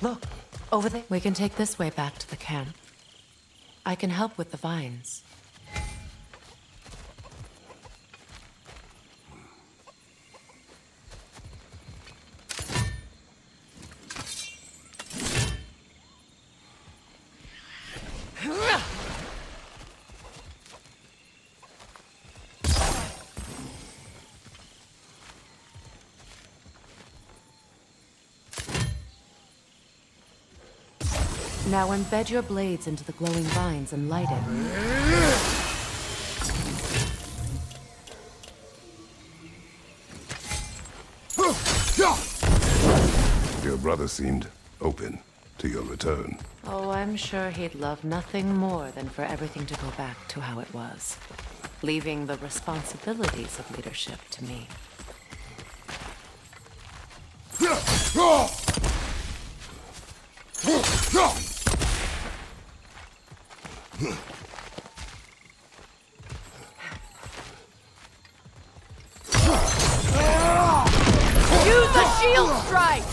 Look, over there. We can take this way back to the camp. I can help with the vines. Now embed your blades into the glowing vines and light it. Your brother seemed open to your return. Oh, I'm sure he'd love nothing more than for everything to go back to how it was, leaving the responsibilities of leadership to me. Use the shield strike!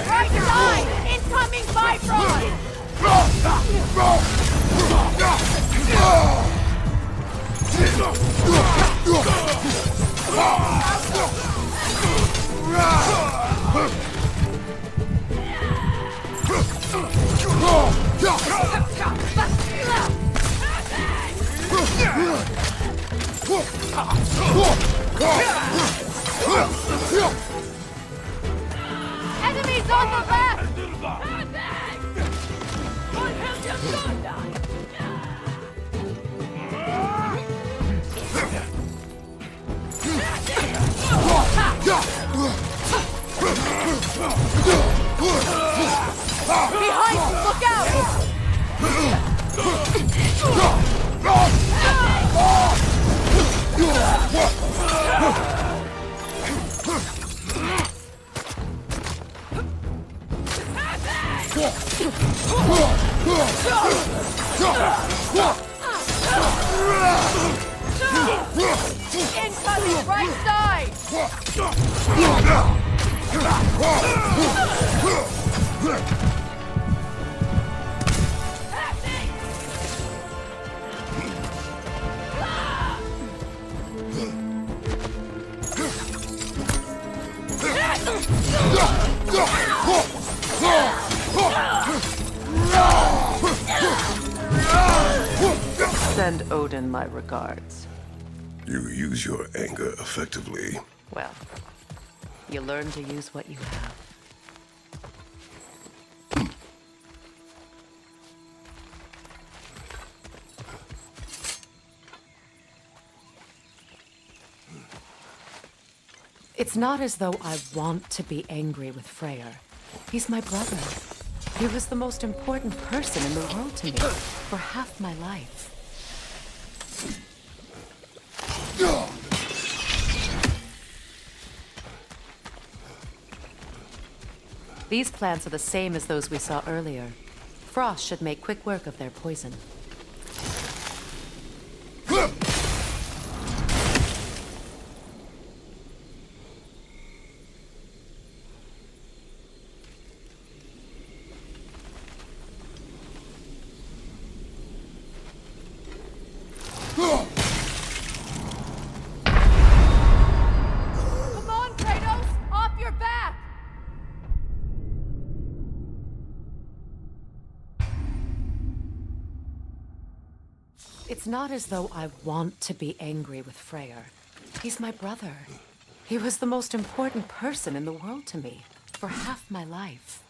Right side! Incoming Bifrost! Enemies on the left! Behind you, look out! Incoming right side! Send Odin my regards. You use your anger effectively. Well, you learn to use what you have. It's not as though I want to be angry with Freyr. He's my brother. He was the most important person in the world to me for half my life. These plants are the same as those we saw earlier. Frost should make quick work of their poison. It's not as though I want to be angry with Freyr. He's my brother. He was the most important person in the world to me for half my life.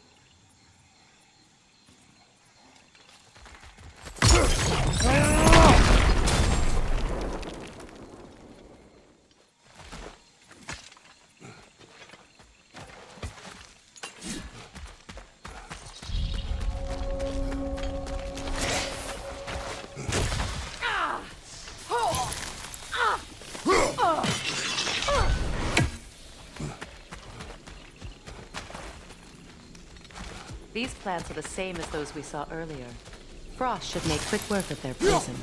plants are the same as those we saw earlier. Frost should make quick work of their poison.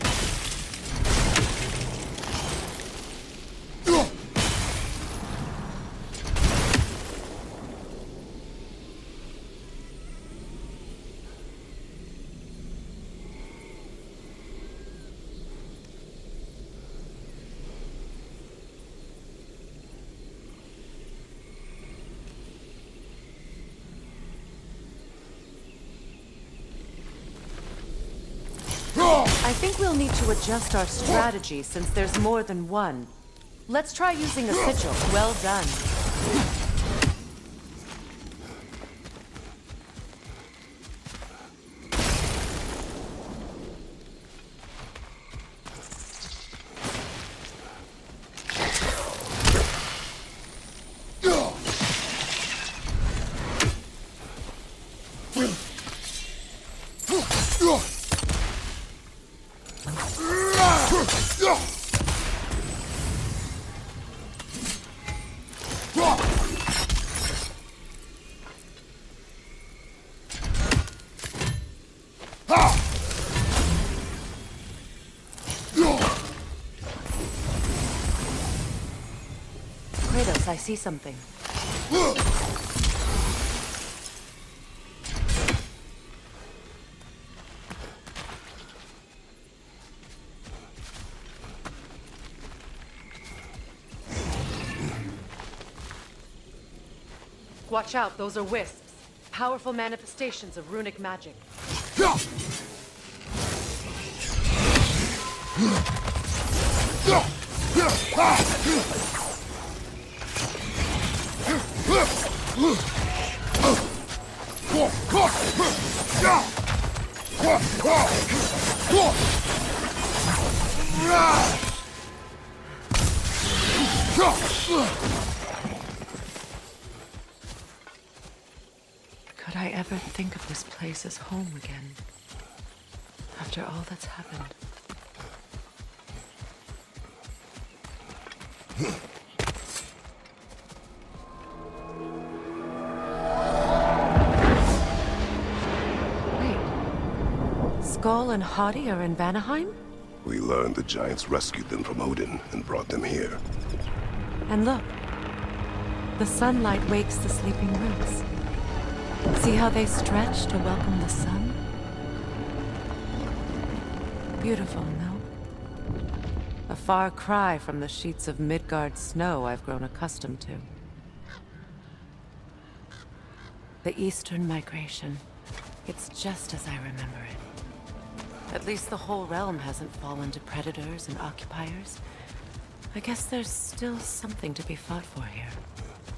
I think we'll need to adjust our strategy since there's more than one. Let's try using a sigil. Well done. Kratos, I see something. Watch out, those are wisps. Powerful manifestations of runic magic. Could I ever think of this place as home again? After all that's happened. Wait. Skull and Hati are in Vanaheim? We learned the giants rescued them from Odin and brought them here. And look. The sunlight wakes the sleeping roots. See how they stretch to welcome the sun? Beautiful, no? A far cry from the sheets of Midgard snow I've grown accustomed to. The Eastern Migration. It's just as I remember it. At least the whole realm hasn't fallen to predators and occupiers. I guess there's still something to be fought for here.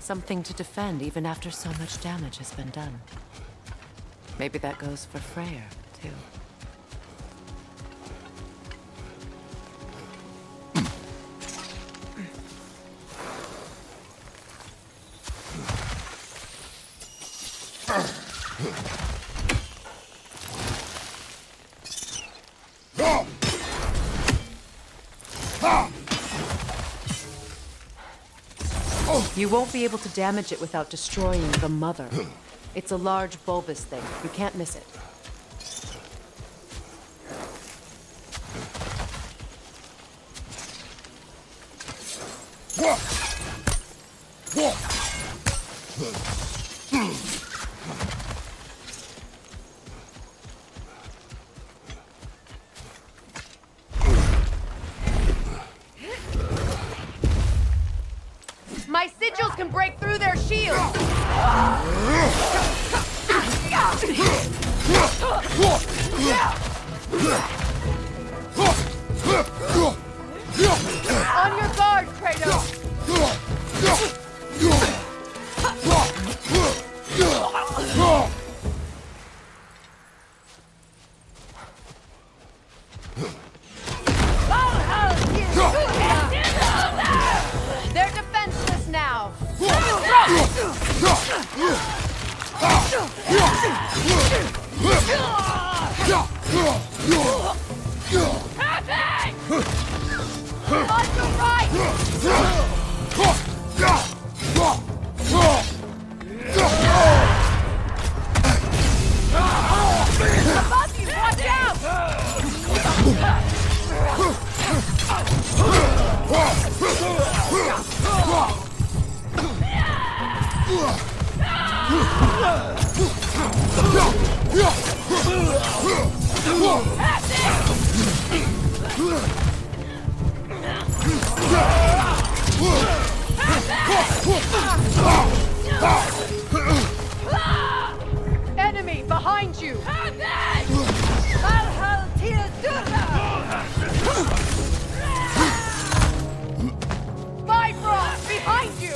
Something to defend even after so much damage has been done. Maybe that goes for Freyr, too. You won't be able to damage it without destroying the mother. It's a large bulbous thing. You can't miss it. My sigils can break through their shields! On your guard, Kratos! They're defenseless now! On your right! Enemy behind you! Bifrost behind you!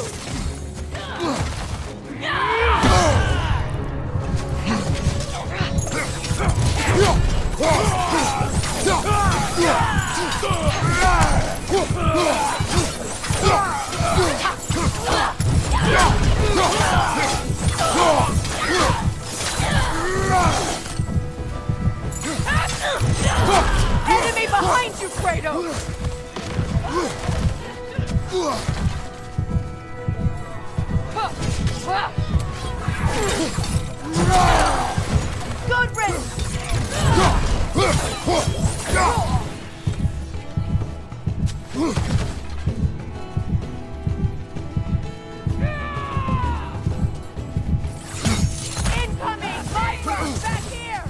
Enemy behind you, Kratos! Good riddance! Incoming! Viper! Back here!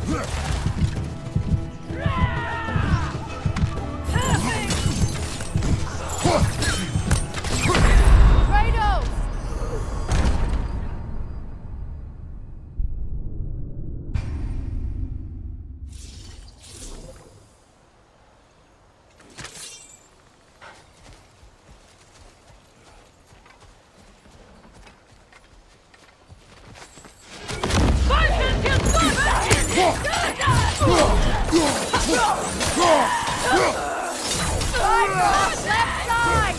Kratos! Viper! Left side!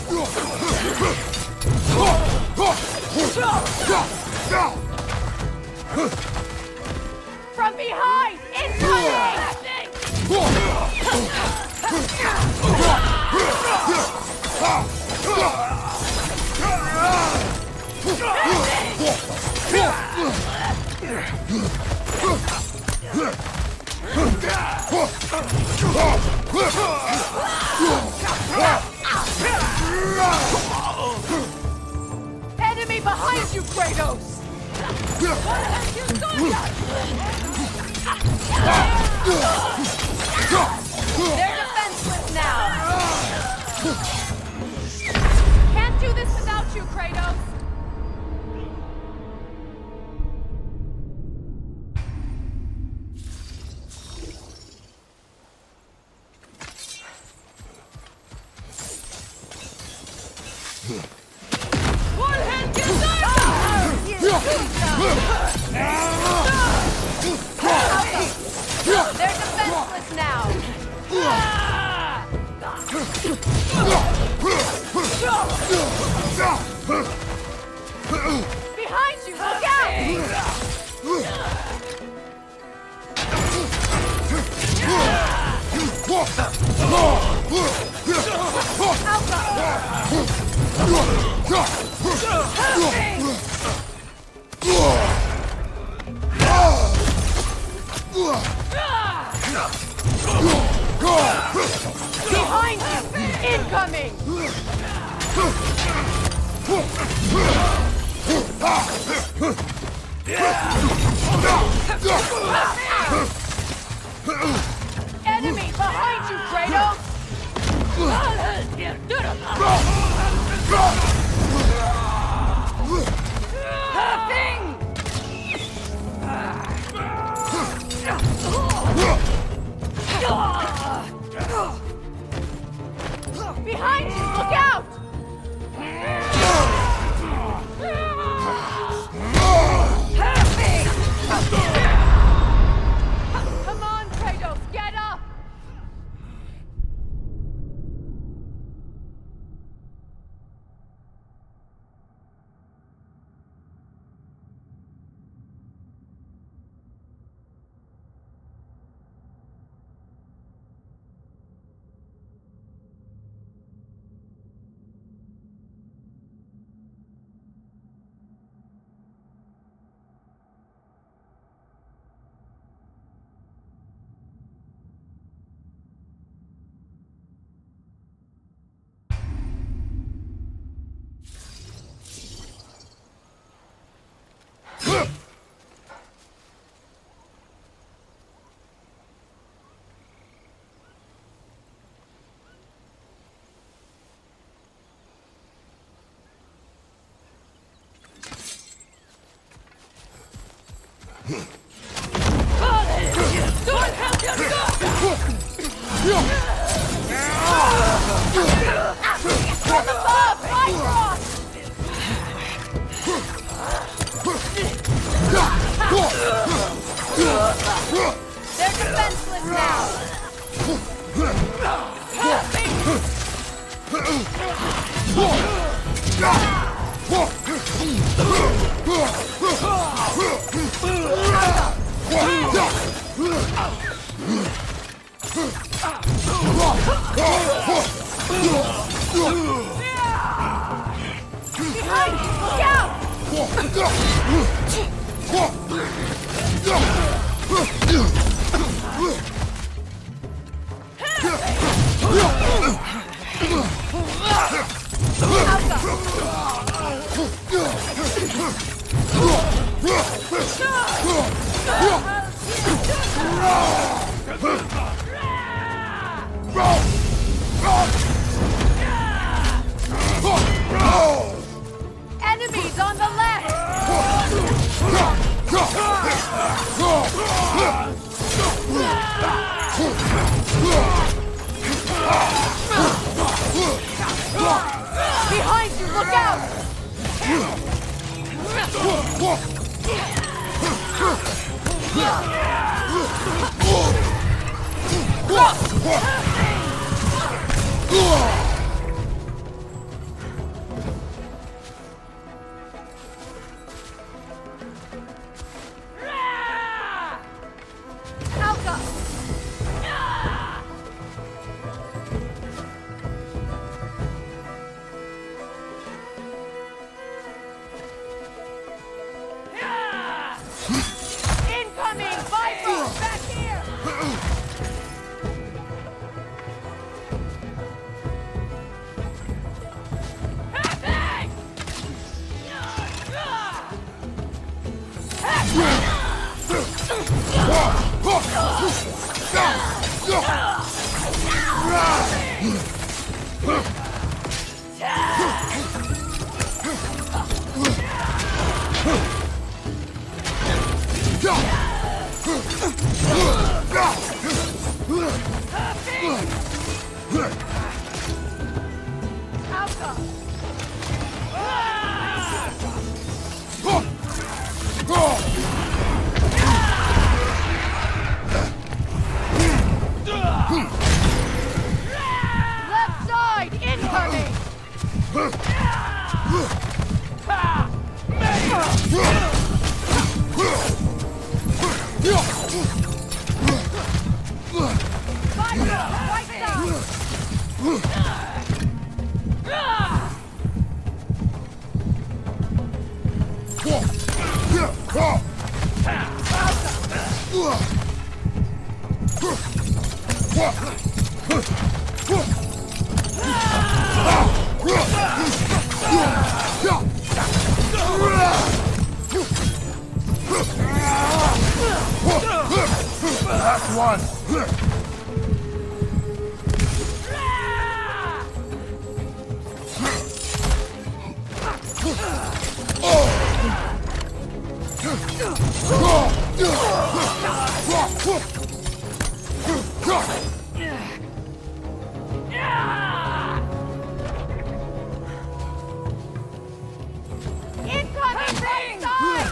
From behind! Incoming! Enemy behind you, Kratos! They're defenseless now! Can't do this without you, Kratos! They're defenseless now! Behind you! Look out! Behind you! Incoming! Enemy behind you, Kratos! Behind you! Look out! From above! Bifrost! They're defenseless now! Behind you! Look out! Enemies on the left! Behind you! Look out! Alka! Incoming! Bifrost! Back here! Alka! Left side! Incoming! Right side! Last one. Incoming! Right side!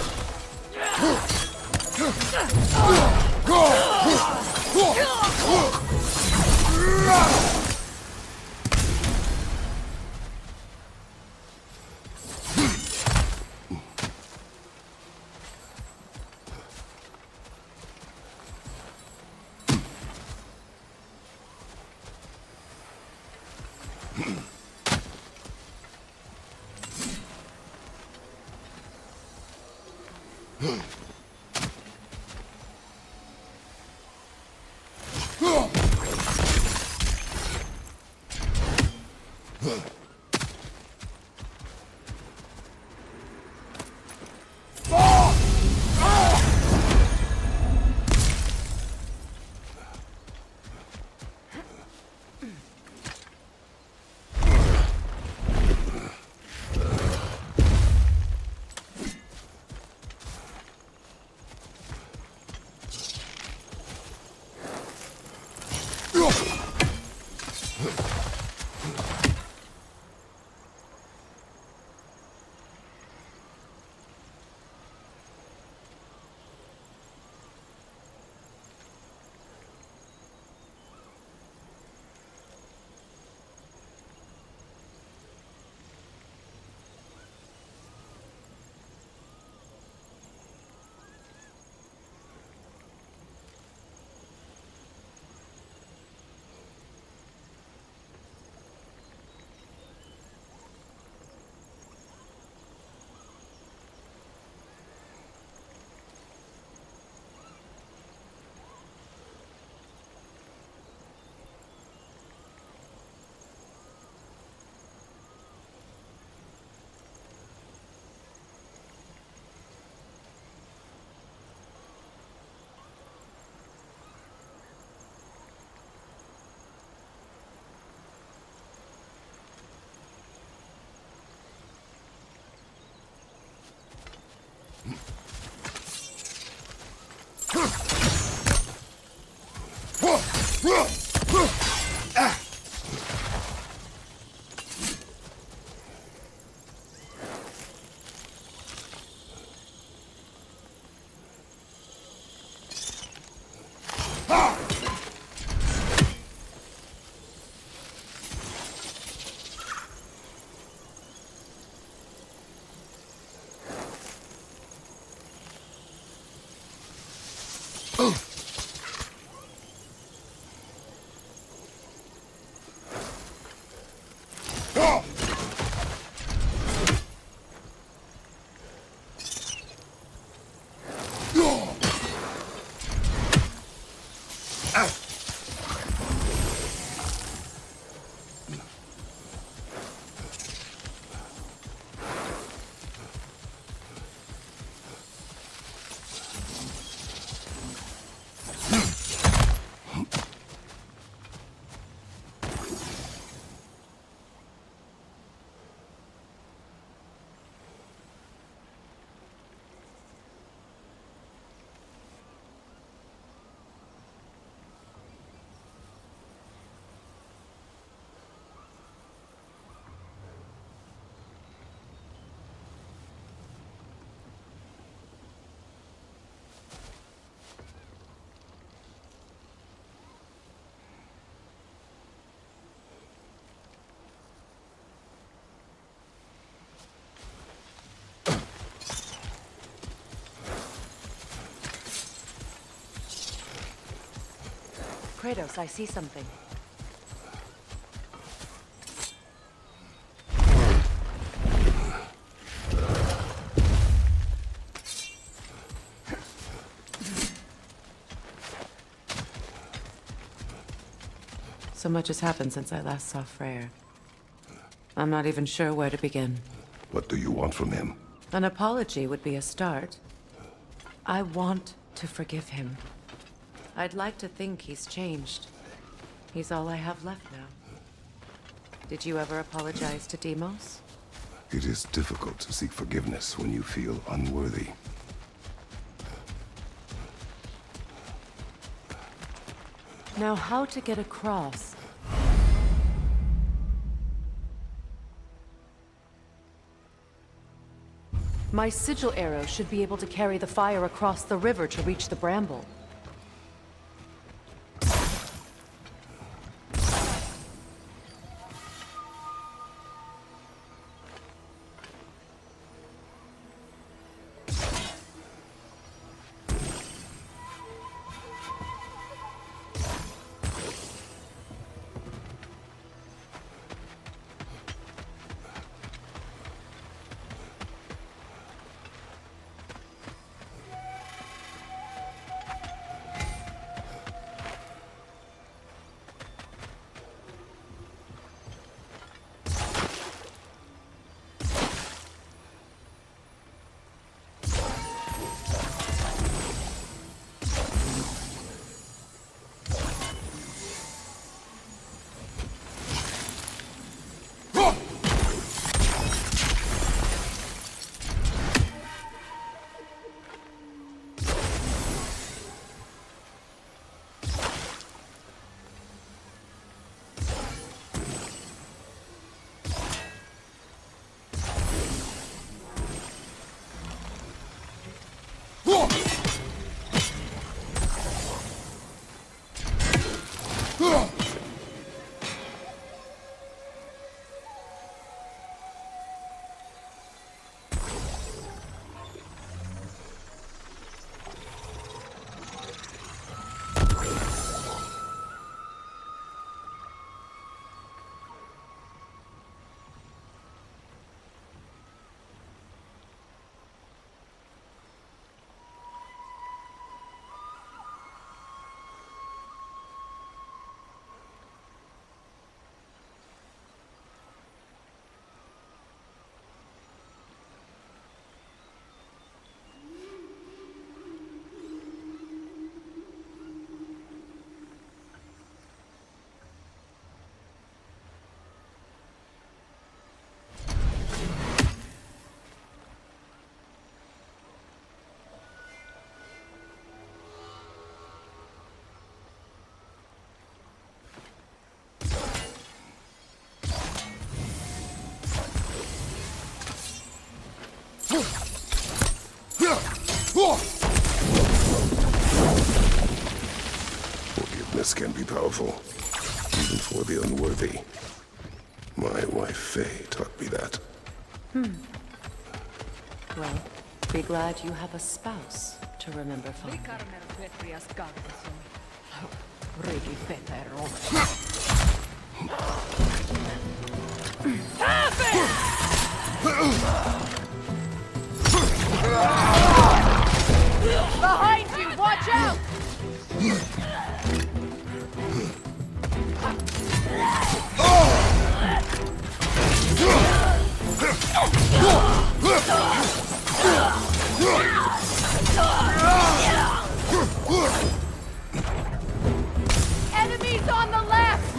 Kratos, I see something. So much has happened since I last saw Freyr. I'm not even sure where to begin. What do you want from him? An apology would be a start. I want to forgive him. I'd like to think he's changed. He's all I have left now. Did you ever apologize to Deimos? It is difficult to seek forgiveness when you feel unworthy. Now, how to get across? My sigil arrow should be able to carry the fire across the river to reach the bramble. Forgiveness can be powerful, even for the unworthy. My wife Faye taught me that. Well, be glad you have a spouse to remember fondly. Behind you! Watch out! Enemies on the left!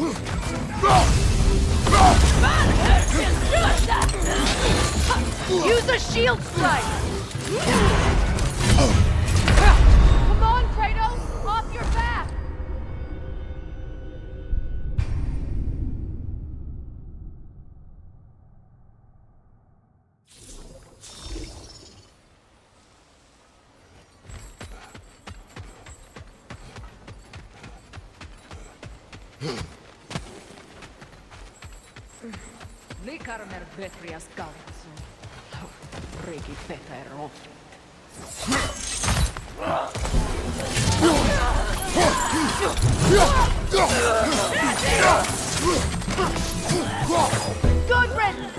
Use a shield strike! Come on, Kratos! Off your back! Likarmer vetrias kaltsun. Regi petero. Good riddance!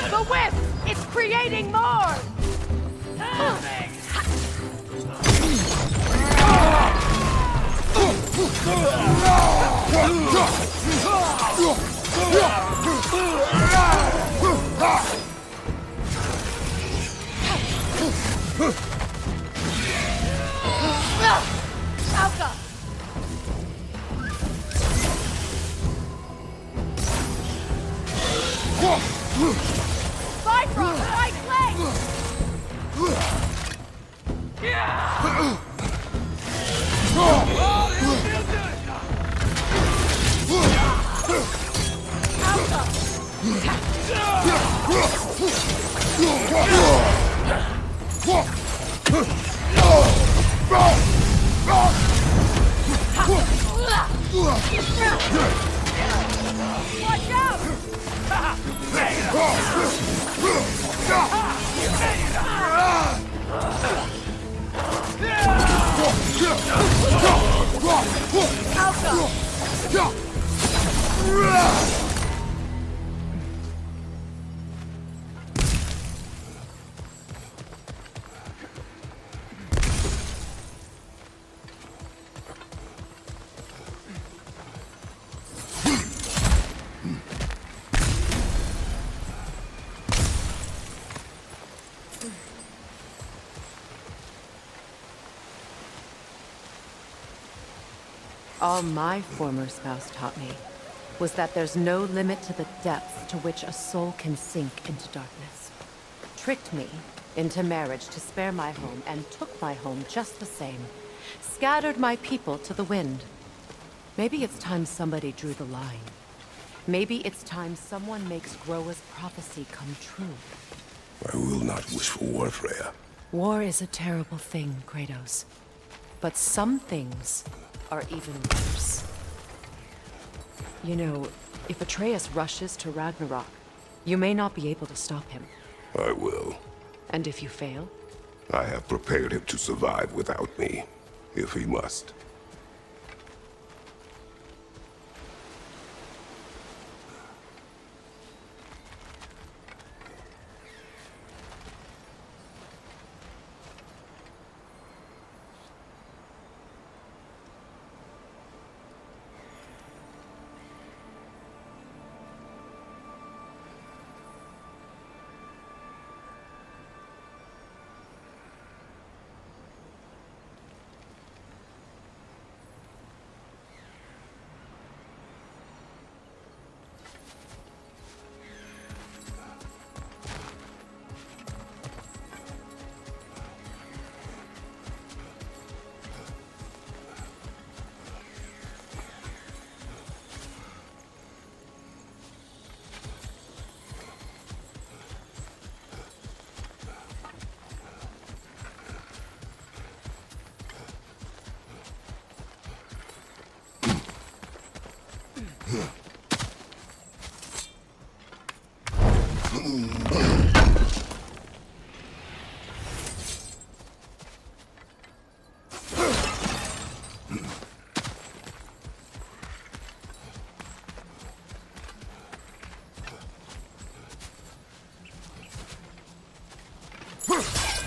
The whip! It's creating more! Alka! Bifrost, right leg! Watch out! All my former spouse taught me was that there's no limit to the depths to which a soul can sink into darkness. Tricked me into marriage to spare my home and took my home just the same. Scattered my people to the wind. Maybe it's time somebody drew the line. Maybe it's time someone makes Groa's prophecy come true. I will not wish for war, Freya. War is a terrible thing, Kratos. But some things are even worse. You know, if Atreus rushes to Ragnarok, you may not be able to stop him. I will. And if you fail? I have prepared him to survive without me, if he must.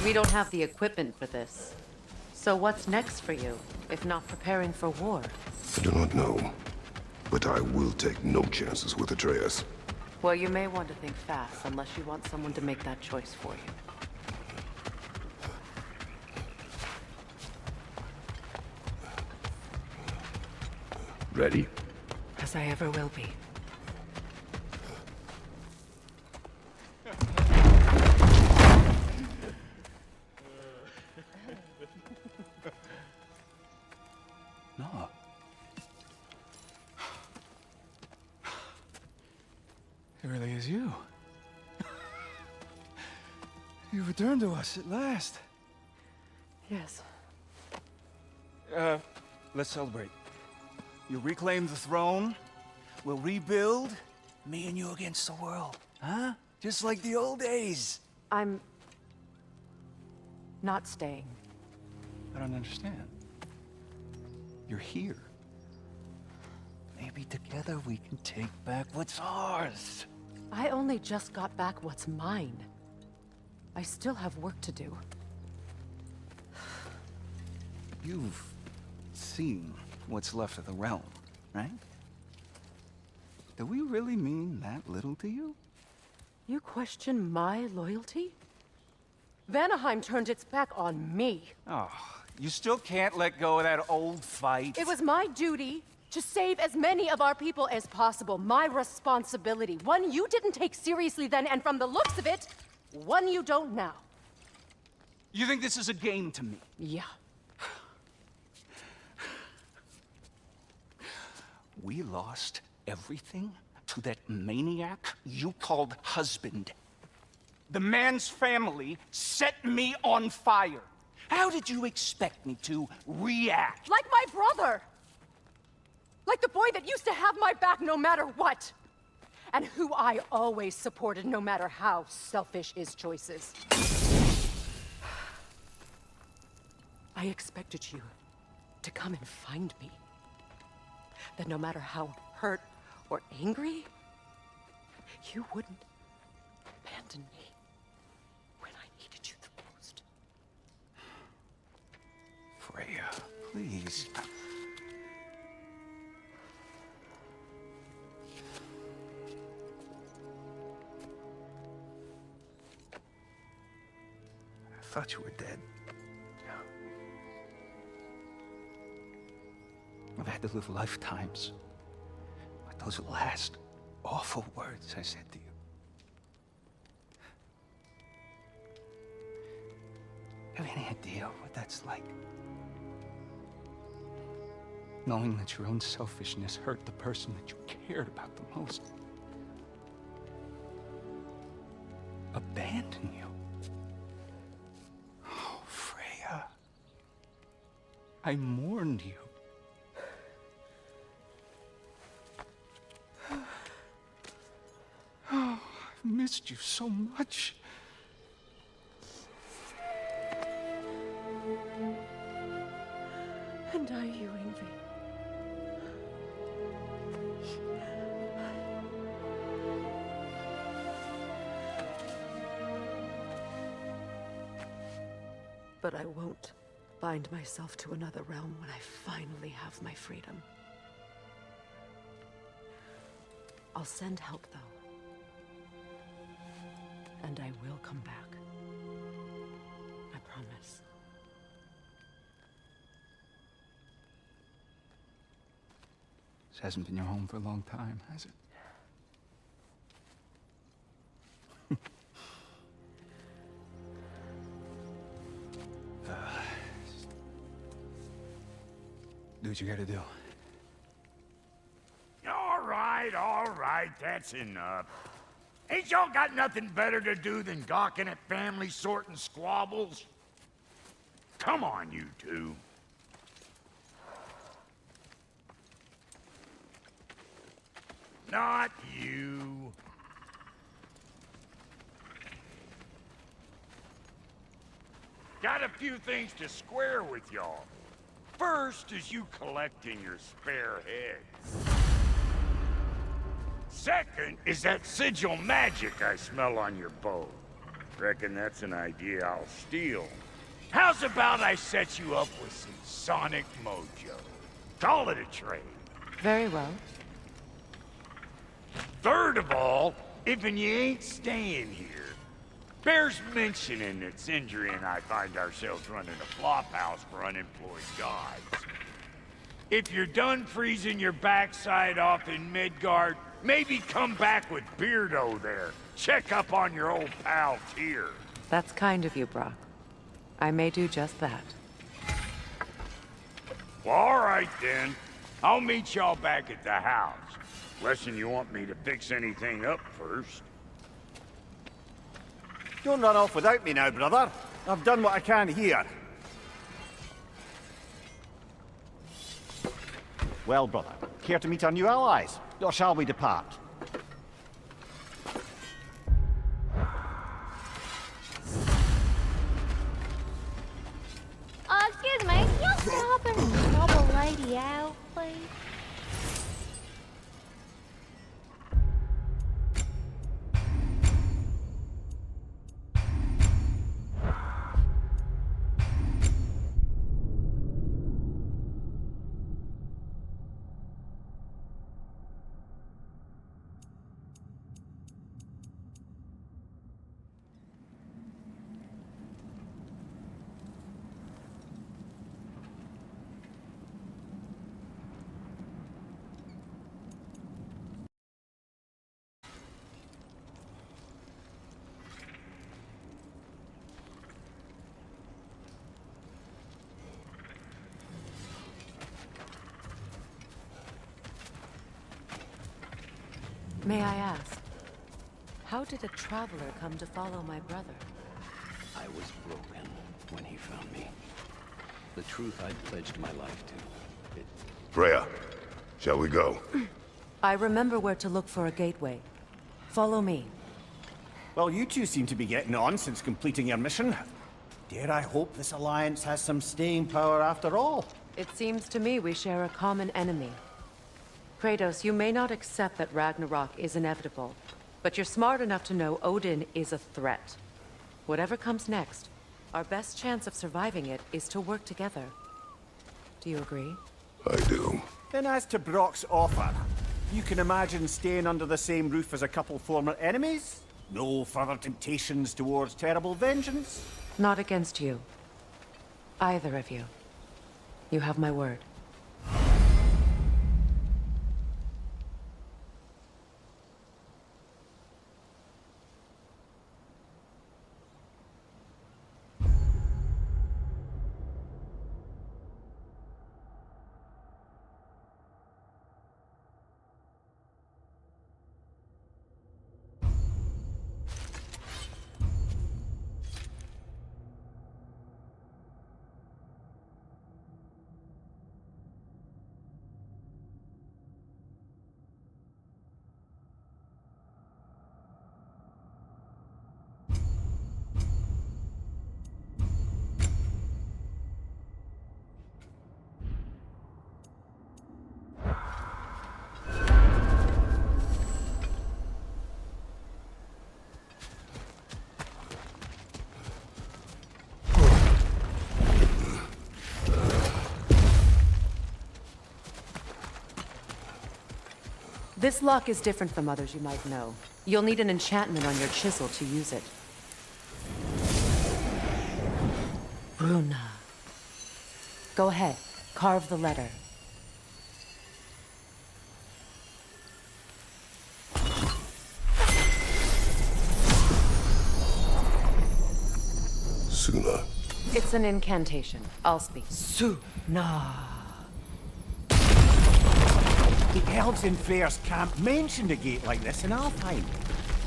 We don't have the equipment for this. So what's next for you, if not preparing for war? I do not know, but I will take no chances with Atreus. Well, you may want to think fast, unless you want someone to make that choice for you. Ready? As I ever will be. No. It really is you. You returned to us at last. Yes. Let's celebrate. You reclaim the throne. We'll rebuild. Me and you against the world. Huh? Just like the old days. I'm... not staying. I don't understand. You're here. Maybe together we can take back what's ours. I only just got back what's mine. I still have work to do. You've seen what's left of the realm, right? Do we really mean that little to you? You question my loyalty? Vanaheim turned its back on me. Oh, you still can't let go of that old fight? It was my duty to save as many of our people as possible. My responsibility. One you didn't take seriously then, and from the looks of it, one you don't now. You think this is a game to me? Yeah. We lost everything to that maniac you called husband. The man's family set me on fire. How did you expect me to react? Like my brother! Like the boy that used to have my back no matter what! And who I always supported no matter how selfish his choices. I expected you to come and find me. That no matter how hurt or angry, you wouldn't abandon me when I needed you the most. Freya, please. I thought you were dead. I've had to live lifetimes. But those last awful words I said to you. Have any idea what that's like? Knowing that your own selfishness hurt the person that you cared about the most. Abandon you. Oh, Freya. I mourned you. Oh, I've missed you so much. And are you, Ingvi? But I won't bind myself to another realm when I finally have my freedom. I'll send help, though. And I will come back. I promise. This hasn't been your home for a long time, has it? Do what you gotta do. All right, that's enough. Ain't y'all got nothing better to do than gawking at family sorting squabbles? Come on, you two. Not you. Got a few things to square with y'all. First is you collecting your spare heads. Second is that sigil magic I smell on your bow. Reckon that's an idea I'll steal. How's about I set you up with some sonic mojo? Call it a trade. Very well. Third of all, if you ain't staying here, bears mentioning that Sindri and I find ourselves running a flop house for unemployed guys. If you're done freezing your backside off in Midgard, maybe come back with Beardo there. Check up on your old pal Tyr. That's kind of you, Brock. I may do just that. Well, all right then. I'll meet y'all back at the house. Lesson you want me to fix anything up first. Don't run off without me now, brother. I've done what I can here. Well, brother, care to meet our new allies? Or shall we depart? Excuse me, can you stop and help a lady out, please? May I ask, how did a traveler come to follow my brother? I was broken when he found me. The truth I'd pledged my life to. Freya, shall we go? I remember where to look for a gateway. Follow me. Well, you two seem to be getting on since completing your mission. Dare I hope this alliance has some staying power after all? It seems to me we share a common enemy. Kratos, you may not accept that Ragnarok is inevitable, but you're smart enough to know Odin is a threat. Whatever comes next, our best chance of surviving it is to work together. Do you agree? I do. Then as to Brock's offer, you can imagine staying under the same roof as a couple former enemies? No further temptations towards terrible vengeance? Not against you. Either of you. You have my word. This lock is different from others you might know. You'll need an enchantment on your chisel to use it. Bruna. Go ahead, carve the letter. Suna. It's an incantation. I'll speak. Suna. The elves in Freyr's camp mentioned a gate like this in Alfheim.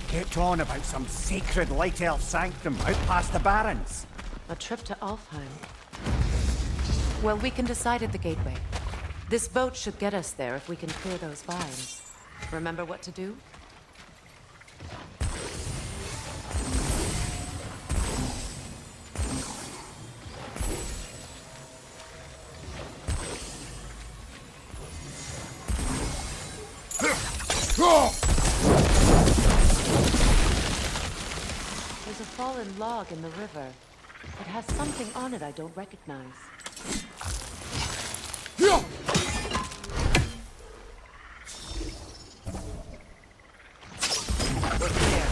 Kept on about some sacred light elf sanctum out past the Barrens. A trip to Alfheim. Well, we can decide at the gateway. This boat should get us there if we can clear those vines. Remember what to do? There's a fallen log in the river. It has something on it I don't recognize. We're clear.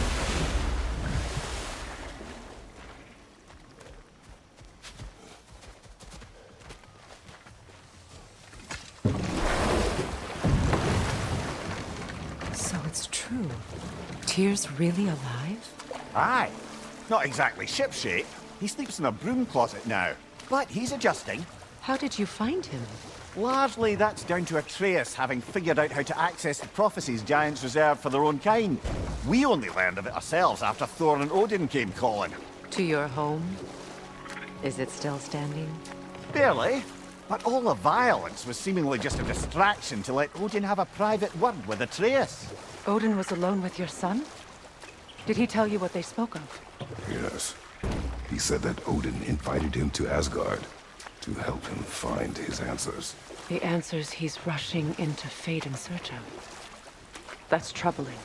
So it's true. Tyr's really alive? Aye. Not exactly shipshape. He sleeps in a broom closet now. But he's adjusting. How did you find him? Largely, that's down to Atreus having figured out how to access the prophecies giants reserve for their own kind. We only learned of it ourselves after Thor and Odin came calling. To your home? Is it still standing? Barely. But all the violence was seemingly just a distraction to let Odin have a private word with Atreus. Odin was alone with your son? Did he tell you what they spoke of? Yes. He said that Odin invited him to Asgard to help him find his answers. The answers he's rushing into fate in search of. That's troubling.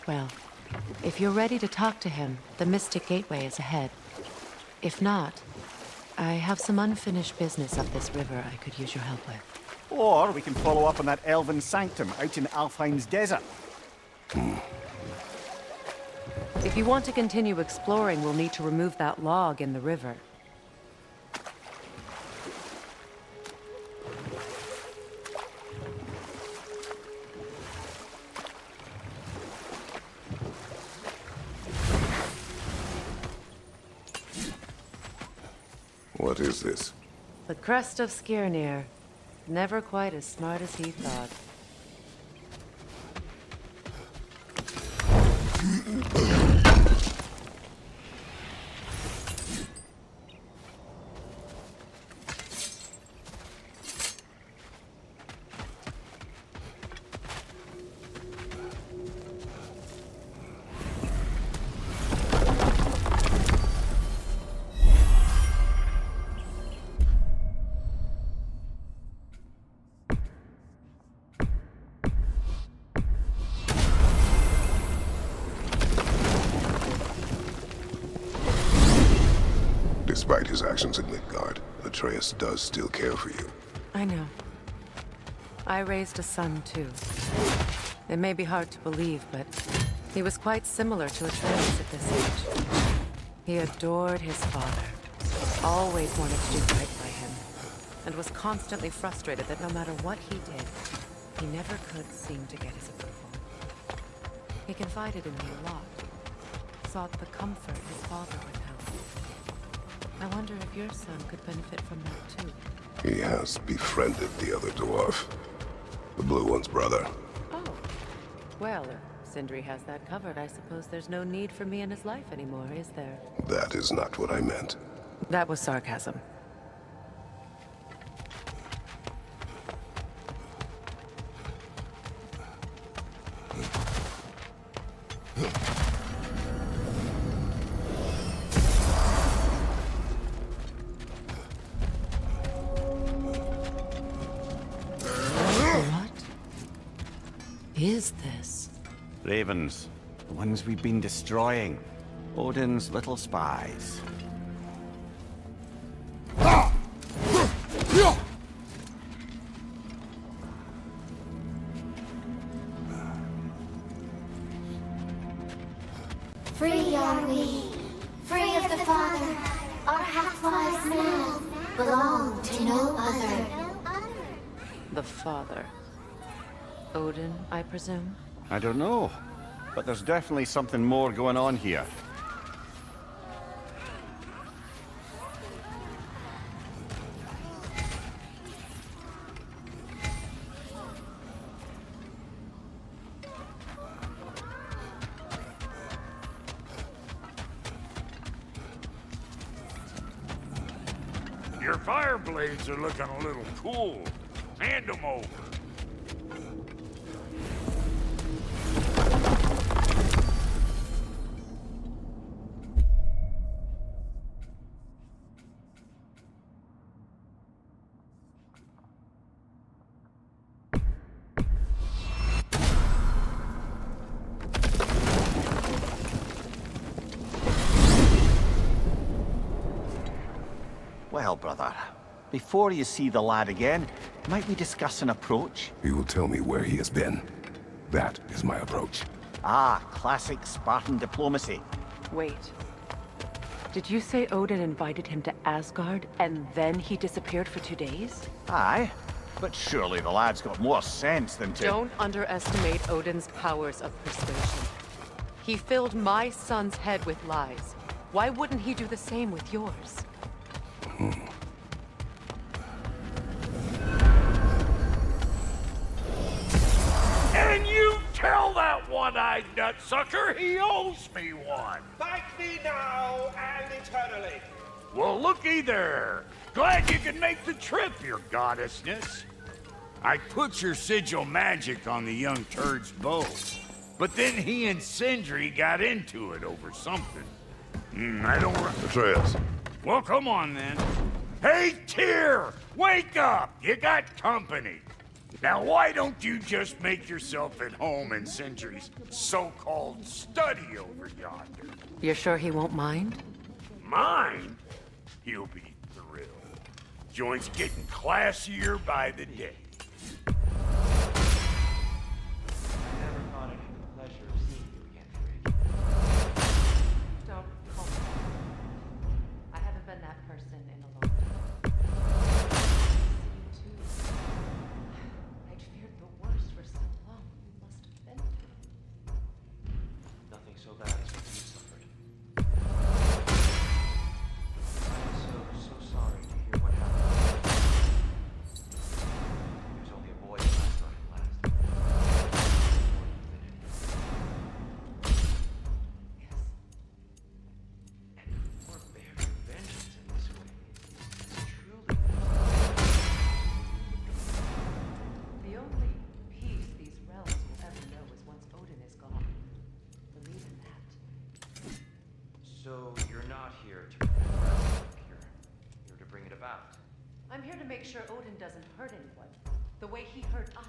Well, if you're ready to talk to him, the Mystic Gateway is ahead. If not, I have some unfinished business up this river I could use your help with. Or we can follow up on that elven sanctum out in Alfheim's desert. If you want to continue exploring, we'll need to remove that log in the river. What is this? The crest of Skirnir. Never quite as smart as he thought. Despite his actions in Midgard, Atreus does still care for you. I know. I raised a son, too. It may be hard to believe, but he was quite similar to Atreus at this age. He adored his father, always wanted to do right by him, and was constantly frustrated that no matter what he did, he never could seem to get his approval. He confided in me a lot, sought the comfort his father withheld. I wonder if your son could benefit from that, too. He has befriended the other dwarf. The blue one's brother. Oh. Well, if Sindri has that covered, I suppose there's no need for me in his life anymore, is there? That is not what I meant. That was sarcasm. Is this? Ravens. The ones we've been destroying. Odin's little spies. Free are we, free of the Father. Our half-lives now belong to no other. The father. Odin, I presume? I don't know, but there's definitely something more going on here. Your fire blades are looking a little cool. Hand them over. Well, brother, before you see the lad again, might we discuss an approach? He will tell me where he has been. That is my approach. Ah, classic Spartan diplomacy. Wait. Did you say Odin invited him to Asgard, and then he disappeared for 2 days? Aye, but surely the lad's got more sense than to... Don't underestimate Odin's powers of persuasion. He filled my son's head with lies. Why wouldn't he do the same with yours? And you tell that one-eyed nutsucker he owes me one. Thank me now and eternally. Well, looky there. Glad you can make the trip, your goddessness. I put your sigil magic on the young turd's bow, but then he and Sindri got into it over something. I don't... Atreus. Well, come on then. Hey, Tyr! Wake up! You got company. Now, why don't you just make yourself at home in Sindri's so-called study over yonder? You're sure he won't mind? Mine? He'll be thrilled. Joint's getting classier by the day. Don't call me. I haven't been that person in a long time. See, too. I'd feared the worst for so long. You must have been through. Nothing so bad as what you suffered. I am so sorry to hear what happened. He was only a boy when I started last. Yes. And we're bearing vengeance in this way. It's truly... The only peace these realms will ever know is once Odin is gone. Believe in that. So you're not here to prevent Ragnarok, you're to bring it about. I'm here to make sure Odin doesn't hurt anyone, the way he hurt us.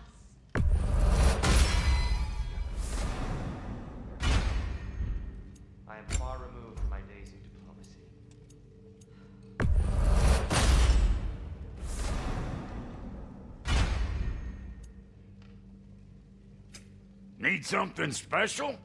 I am far removed from my days in diplomacy. Need something special?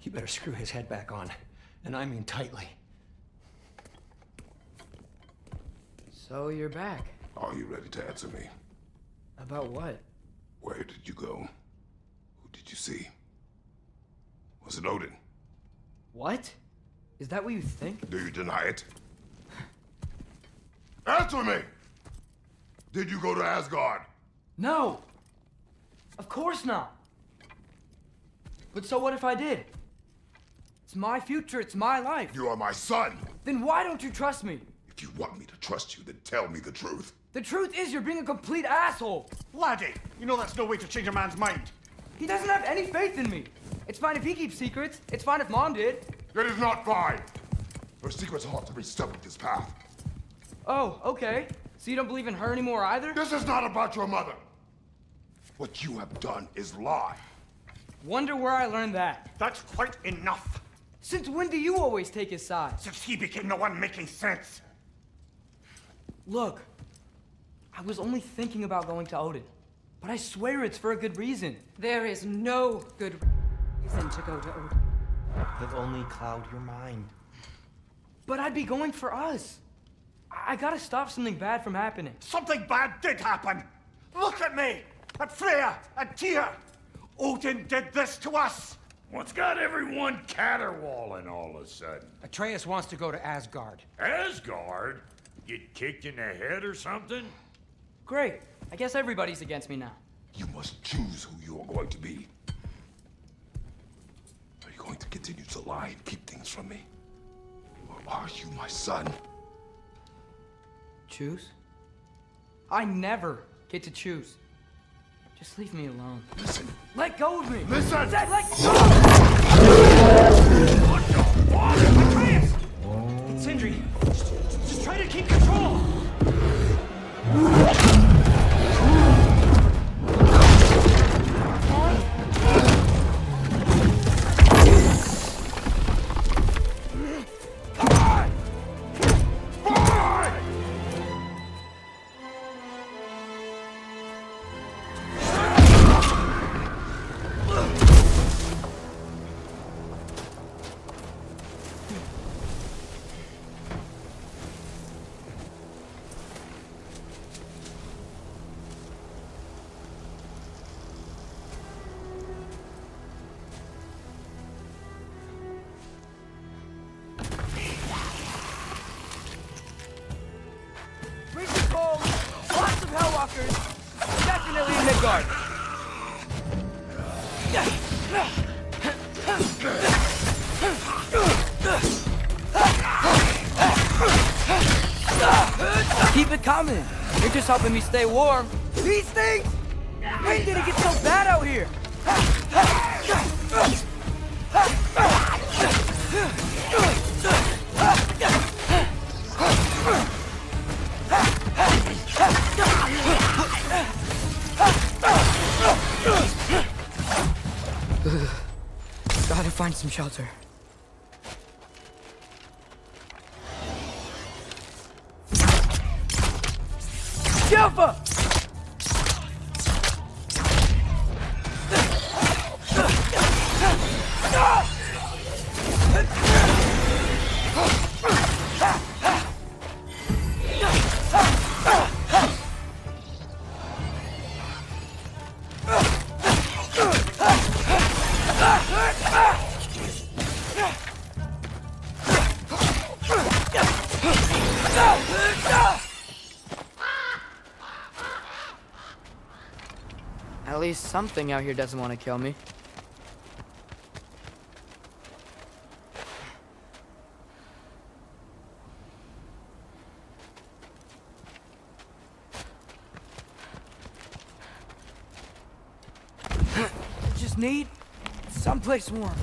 You better screw his head back on, and I mean tightly. So you're back. Are you ready to answer me? About what? Where did you go? Who did you see? Was it Odin? What? Is that what you think? Do you deny it? Answer me! Did you go to Asgard? No! Of course not! But so what if I did? It's my future, it's my life. You are my son! Then why don't you trust me? If you want me to trust you, then tell me the truth. The truth is you're being a complete asshole! Laddie, you know that's no way to change a man's mind. He doesn't have any faith in me. It's fine if he keeps secrets. It's fine if Mom did. It is not fine! Her secrets ought to be stuck with this path. Oh, okay. So you don't believe in her anymore either? This is not about your mother! What you have done is lie. Wonder where I learned that. That's quite enough. Since when do you always take his side? Since he became the one making sense. Look, I was only thinking about going to Odin. But I swear it's for a good reason. There is no good reason to go to Odin. He'll only cloud your mind. But I'd be going for us. I gotta stop something bad from happening. Something bad did happen! Look at me! At Freya! At Tyr! Odin did this to us! What's got everyone caterwauling all of a sudden? Atreus wants to go to Asgard. Asgard? Get kicked in the head or something? Great. I guess everybody's against me now. You must choose who you are going to be. Are you going to continue to lie and keep things from me? Or are you my son? Choose? I never get to choose. Just leave me alone. Listen. Let go of me! Listen! Let go! What the fuck? Atreus! It's Sindri. Just try to keep control! Lots of Hellwalkers! Definitely in Midgard! Keep it coming! You're just helping me stay warm. These things! When did it get so bad out here? Gotta find some shelter. Jumper! At least something out here doesn't want to kill me. Just need someplace warm.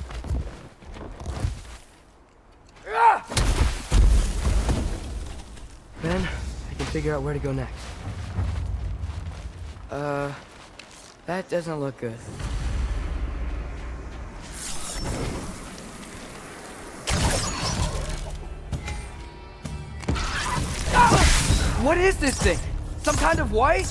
Then I can figure out where to go next. That doesn't look good. What is this thing? Some kind of white?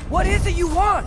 What is it you want?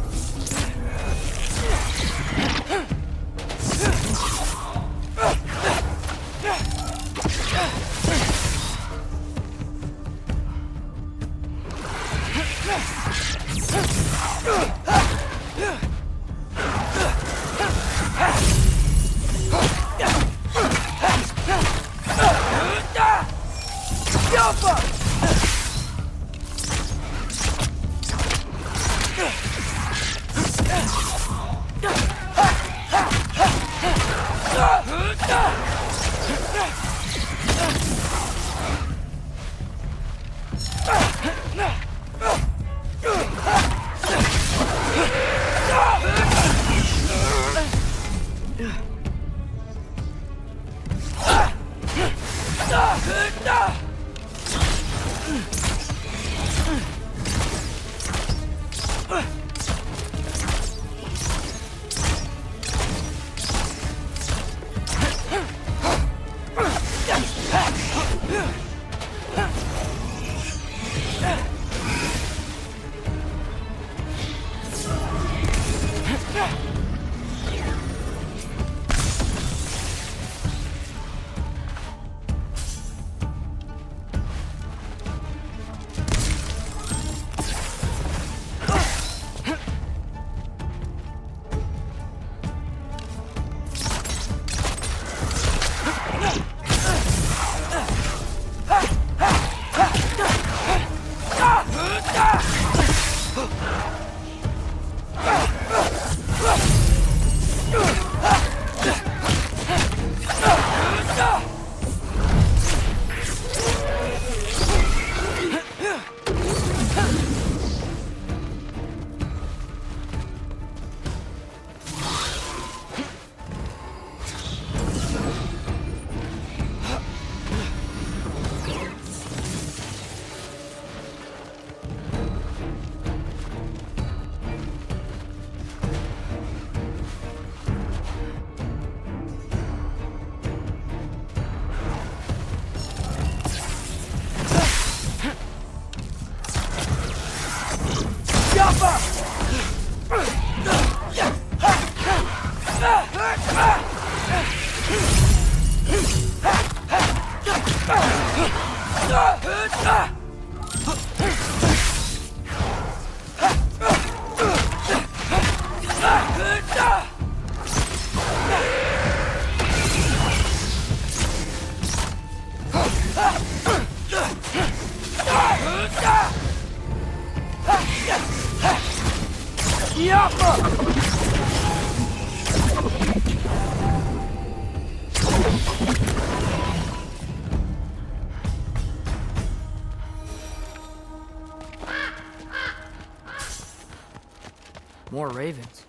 More ravens.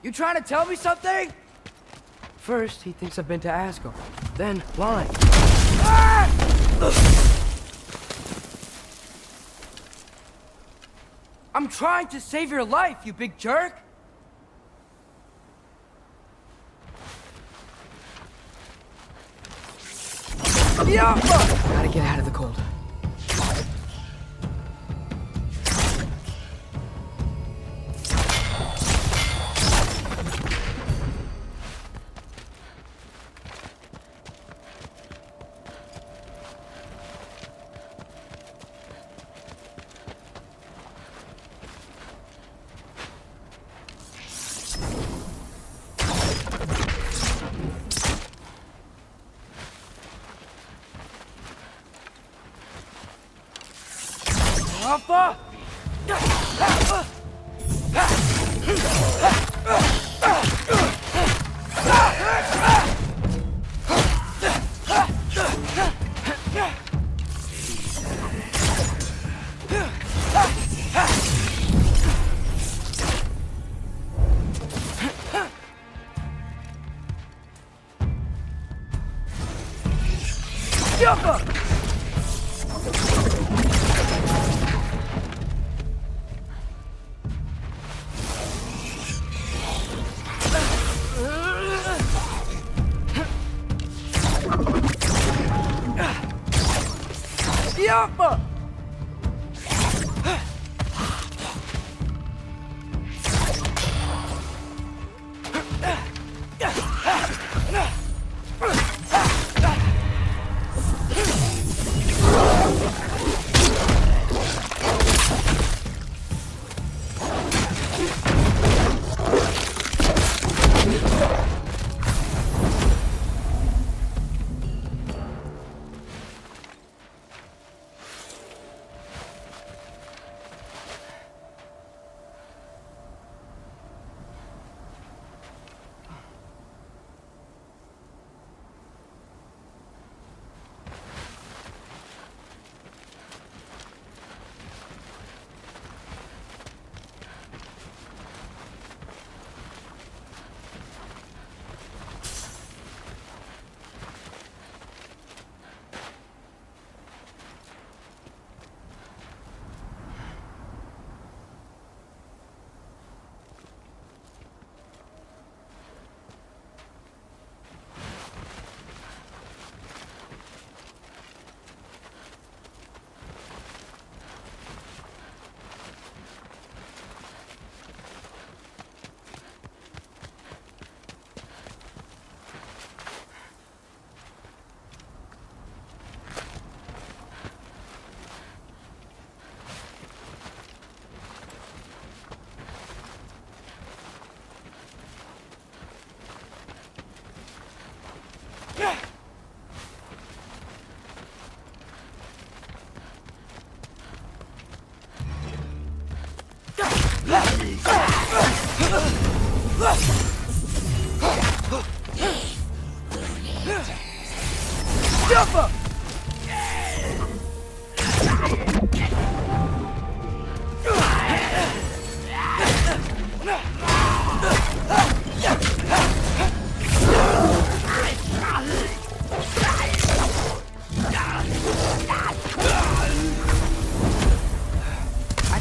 You trying to tell me something? First, he thinks I've been to Asgard. Then, lying. Ah! I'm trying to save your life, you big jerk! Gotta get out of the cold. Alpha!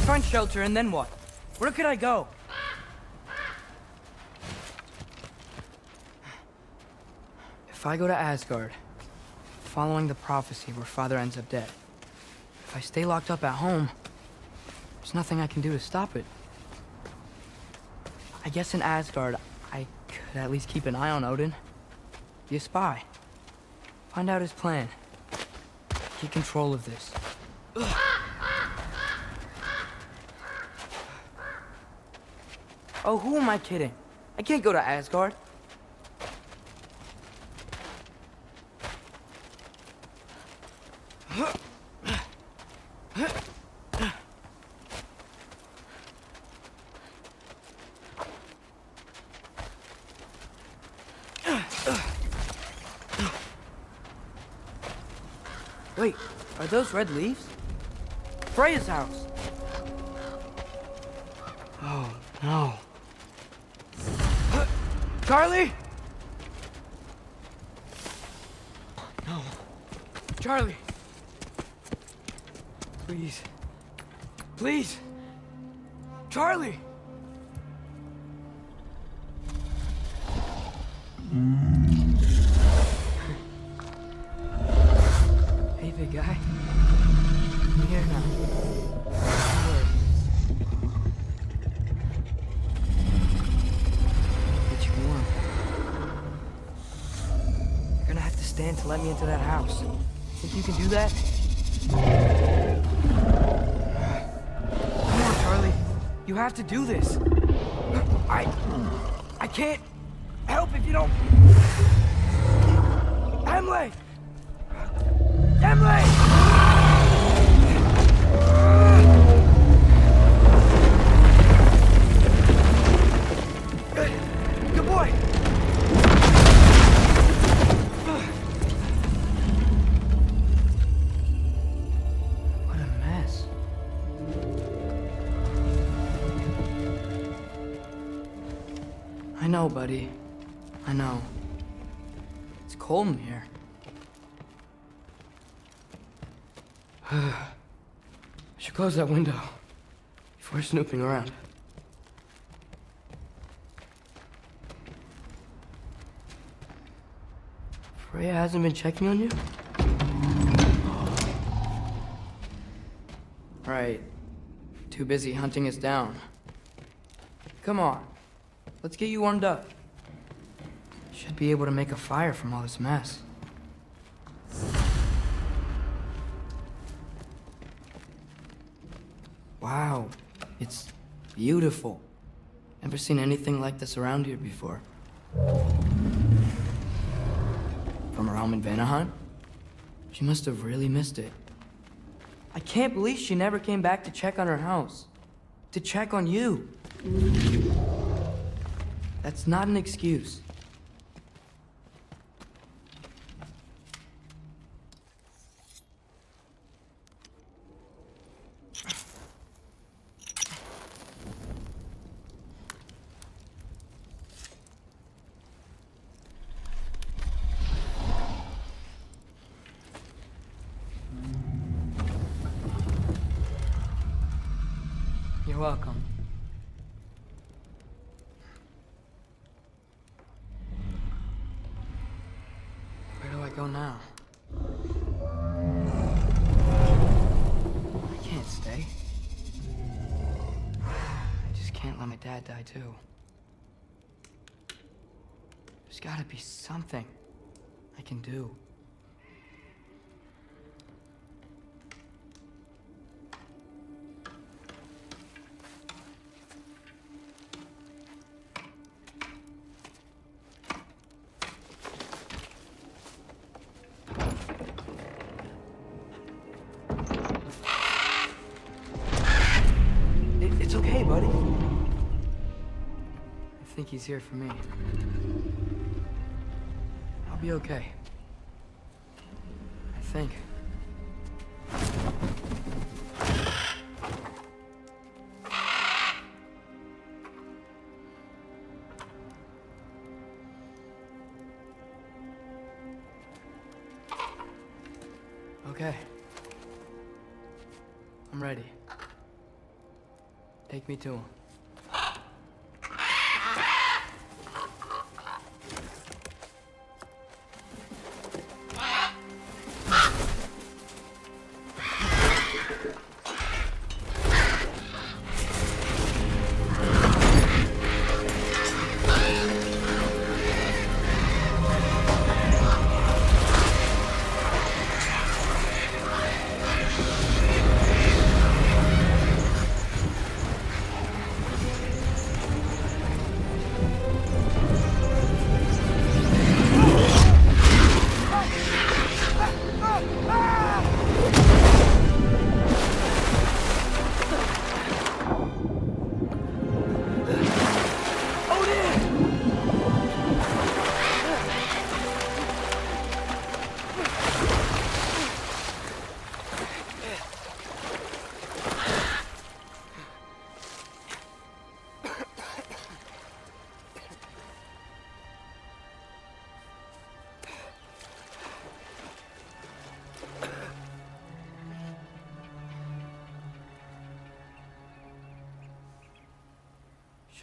Find shelter, and then what? Where could I go? If I go to Asgard, following the prophecy where Father ends up dead, if I stay locked up at home, There's nothing I can do to stop it. I guess in Asgard, I could at least keep an eye on Odin. Be a spy. Find out his plan. Get control of this. Oh, who am I kidding? I can't go to Asgard. Wait, are those red leaves? Freya's house! Oh, no. Charlie! No. Charlie! Please. Please! Charlie! Hey, big guy. I'm here now. Don't worry. Get you warm. You're gonna have to stand to let me into that house. Think you can do that? Come on, Charlie. You have to do this. I can't help if you don't. Emily! Emily! Good boy! What a mess. I know, buddy. I know. It's cold in here. I should close that window before snooping around. Freya hasn't been checking on you? Right. Too busy hunting us down. Come on. Let's get you warmed up. Should be able to make a fire from all this mess. Wow, it's beautiful. Never seen anything like this around here before. From her home in Vanaheim? She must have really missed it. I can't believe she never came back to check on her house. To check on you. That's not an excuse. You're welcome. Where do I go now? I can't stay. I just can't let my dad die too. There's gotta be something I can do. It's okay, buddy. I think he's here for me. I'll be okay. I think. Okay. I'm ready. Take me to him.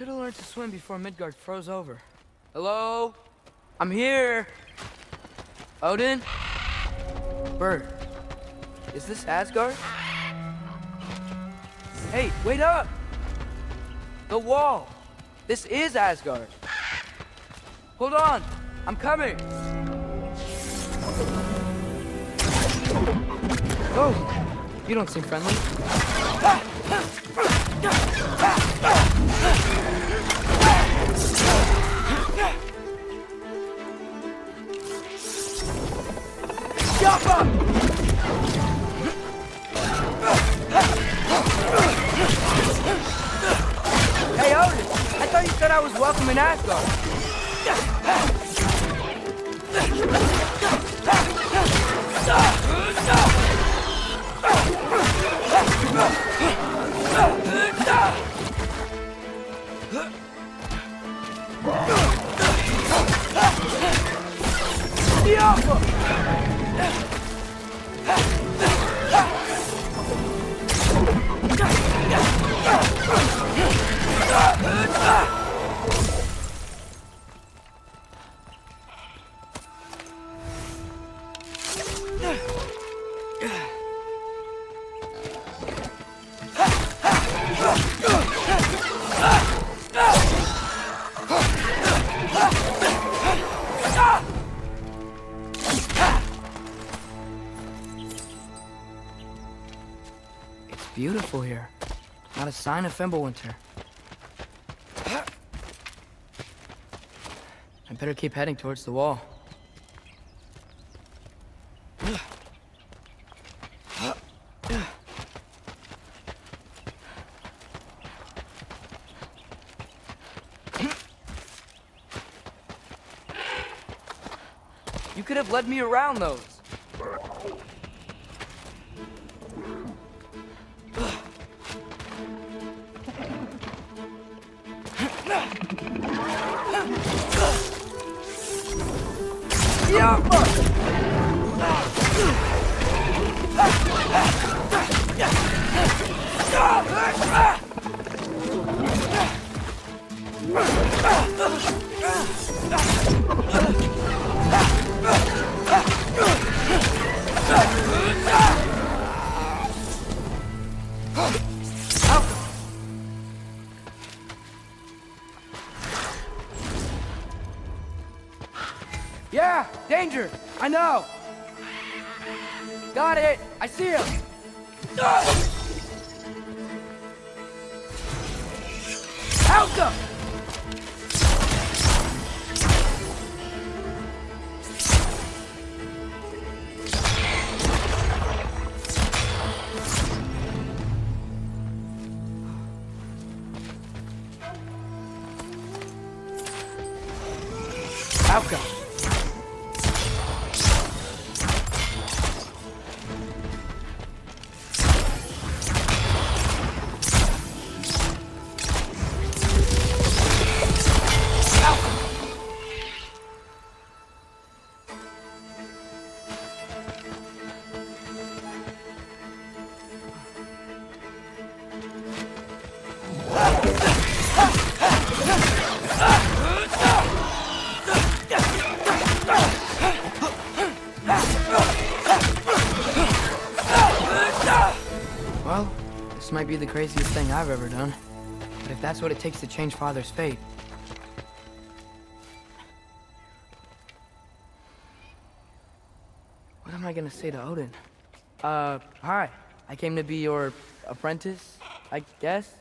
Should have learned to swim before Midgard froze over. Hello? I'm here. Odin? Bird. Is this Asgard? Hey, wait up! The wall! This is Asgard! Hold on! I'm coming! Oh! You don't seem friendly. Jump Hey, Odin! I thought you said I was welcome in Asgard. It's beautiful here. Not a sign of Fimbulwinter. I better keep heading towards the wall. You could have led me around those. Yeah, danger! I know! Got it! I see him! Alka! Alka! Well, this might be the craziest thing I've ever done. But if that's what it takes to change Father's fate... What am I gonna say to Odin? Hi. I came to be your apprentice, I guess?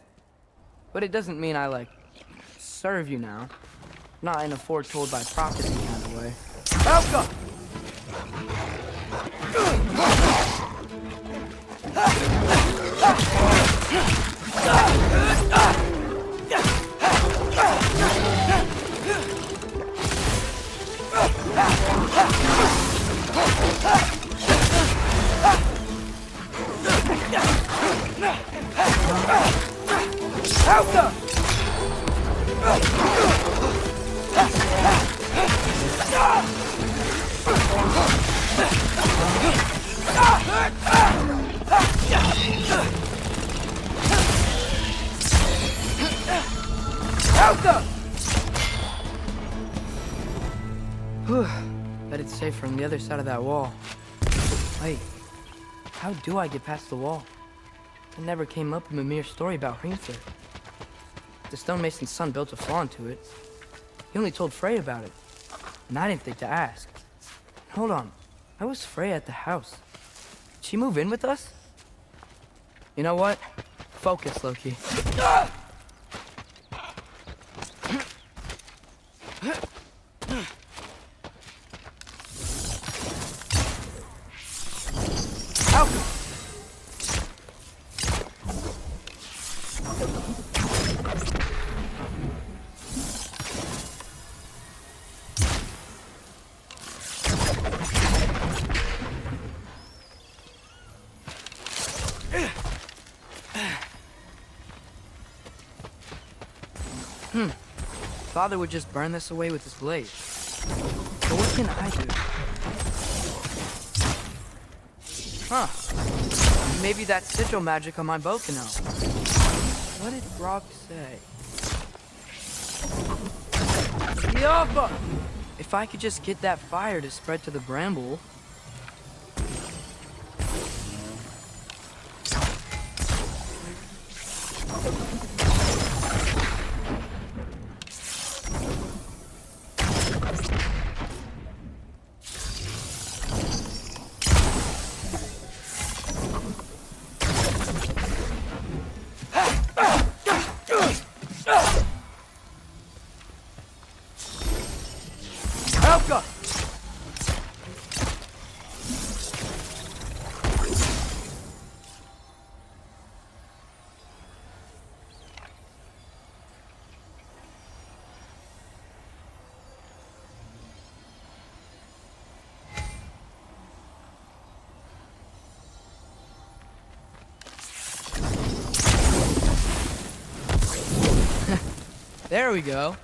But it doesn't mean I, like, serve you now. Not in a foretold by prophecy kind of way. Alka! Alka! Alka! Whew. Bet it's safer on the other side of that wall. Wait, how do I get past the wall? It never came up in Mimir's story about Hreimthur. The stonemason's son built a flaw into it. He only told Frey about it, and I didn't think to ask. Hold on, how was Frey at the house? Did she move in with us? You know what? Focus, Loki. Father would just burn this away with his blade. But what can I do? Huh. Maybe that sigil magic on my bow can help. What did Brock say? Yoppa! If I could just get that fire to spread to the bramble. There we go.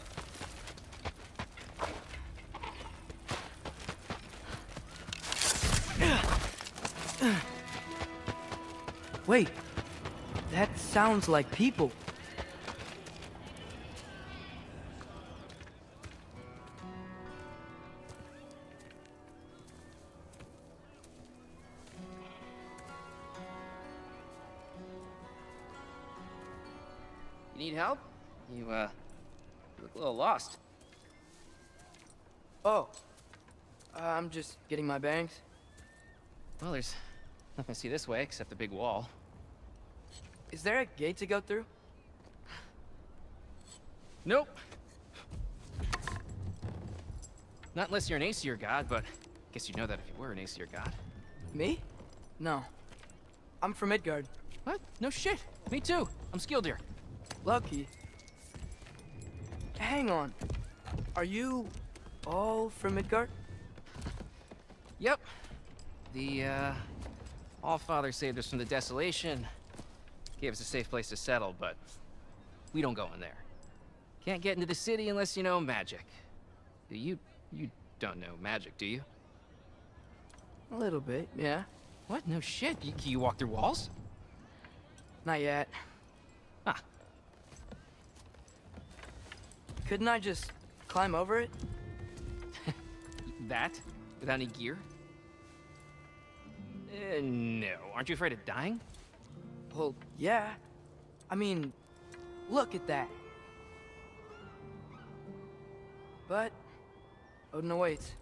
Wait, that sounds like people. You need help? You look a little lost. Oh, I'm just getting my bearings. Well, there's nothing to see this way except the big wall. Is there a gate to go through? Nope. Not unless you're an Aesir god, but I guess you'd know that if you were an Aesir god. Me? No. I'm from Midgard. What? No shit. Me too. I'm Skildir. Lucky. Hang on. Are you all from Midgard? Yep. The, Allfather saved us from the desolation. Gave us a safe place to settle, but we don't go in there. Can't get into the city unless you know magic. You don't know magic, do you? A little bit, yeah. What? No shit. Can you walk through walls? Not yet. Ah. Couldn't I just climb over it? That? Without any gear? No. Aren't you afraid of dying? Well, yeah. I mean, look at that. But Odin awaits.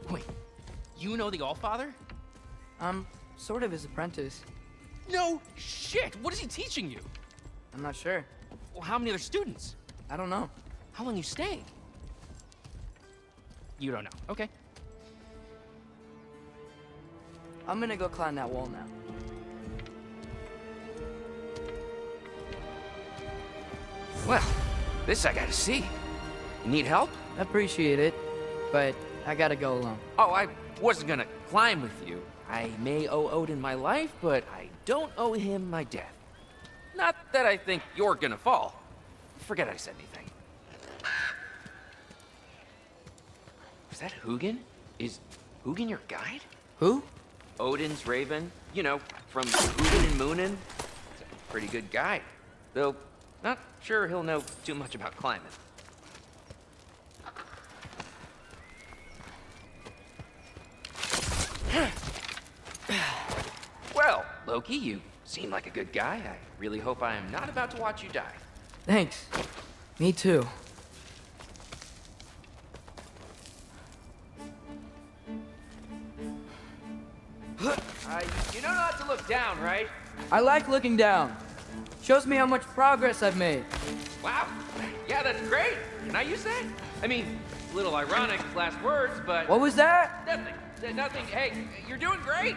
Wait, you know the Allfather? I'm sort of his apprentice. No shit! What is he teaching you? I'm not sure. Well, how many other students? I don't know. How long you staying? You don't know. Okay. I'm gonna go climb that wall now. Well, this I gotta see. You need help? Appreciate it, but I gotta go alone. Oh, I wasn't gonna climb with you. I may owe Odin my life, but I don't owe him my death. Not that I think you're gonna fall. Forget I said anything. Is that Hugin? Is Hugin your guide? Who? Odin's raven. You know, from Hugin and Moonin. He's a pretty good guy. Though, Not sure he'll know too much about climbing. Well, Loki, you seem like a good guy. I really hope I am not about to watch you die. Thanks. Me too. You know not to look down, right? I like looking down. Shows me how much progress I've made. Wow. Yeah, that's great. Can I use that? I mean, a little ironic last words, but... What was that? Nothing. Nothing. Hey, you're doing great.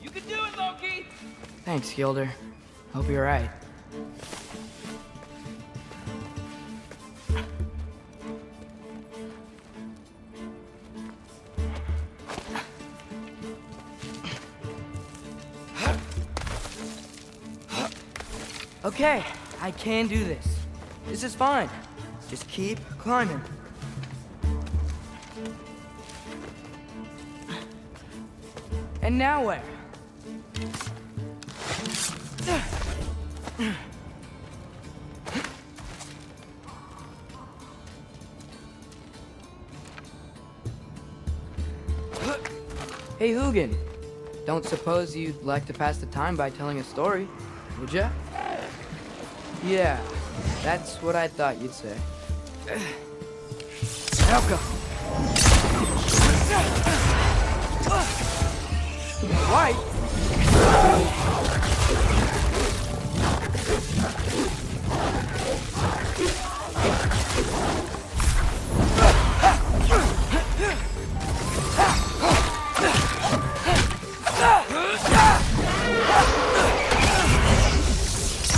You can do it, Loki! Thanks, Gilder. Hope you're right. Okay, I can do this. This is fine. Just keep climbing. And now where? Hey, Hugin. Don't suppose you'd like to pass the time by telling a story, would ya? Yeah, that's what I thought you'd say. Elka! White?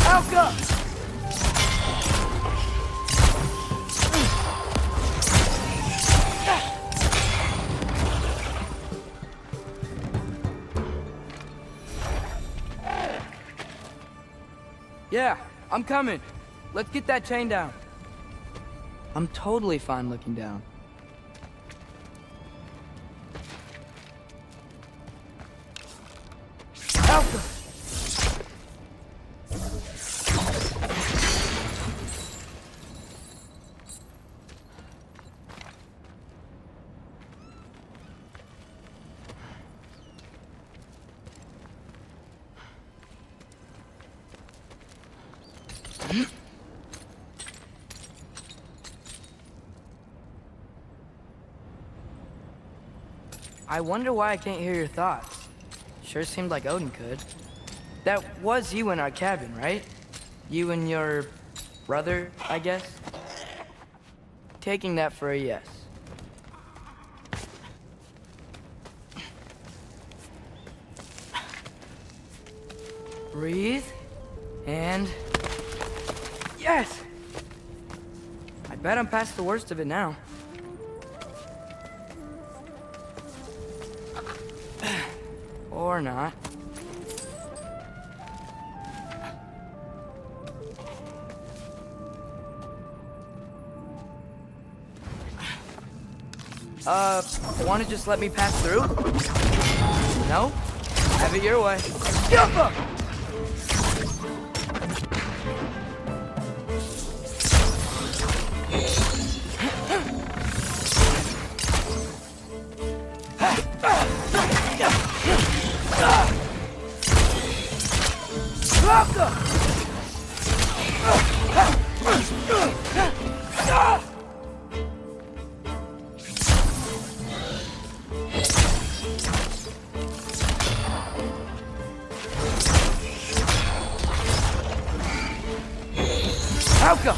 Elka! Yeah, I'm coming. Let's get that chain down. I'm totally fine looking down. Alpha! I wonder why I can't hear your thoughts. Sure seemed like Odin could. That was you in our cabin, right? You and your brother, I guess? Taking that for a yes. Breathe, and... Yes! I bet I'm past the worst of it now. Or not. Wanna just let me pass through? No? Have it your way. Yuppa! Outcome!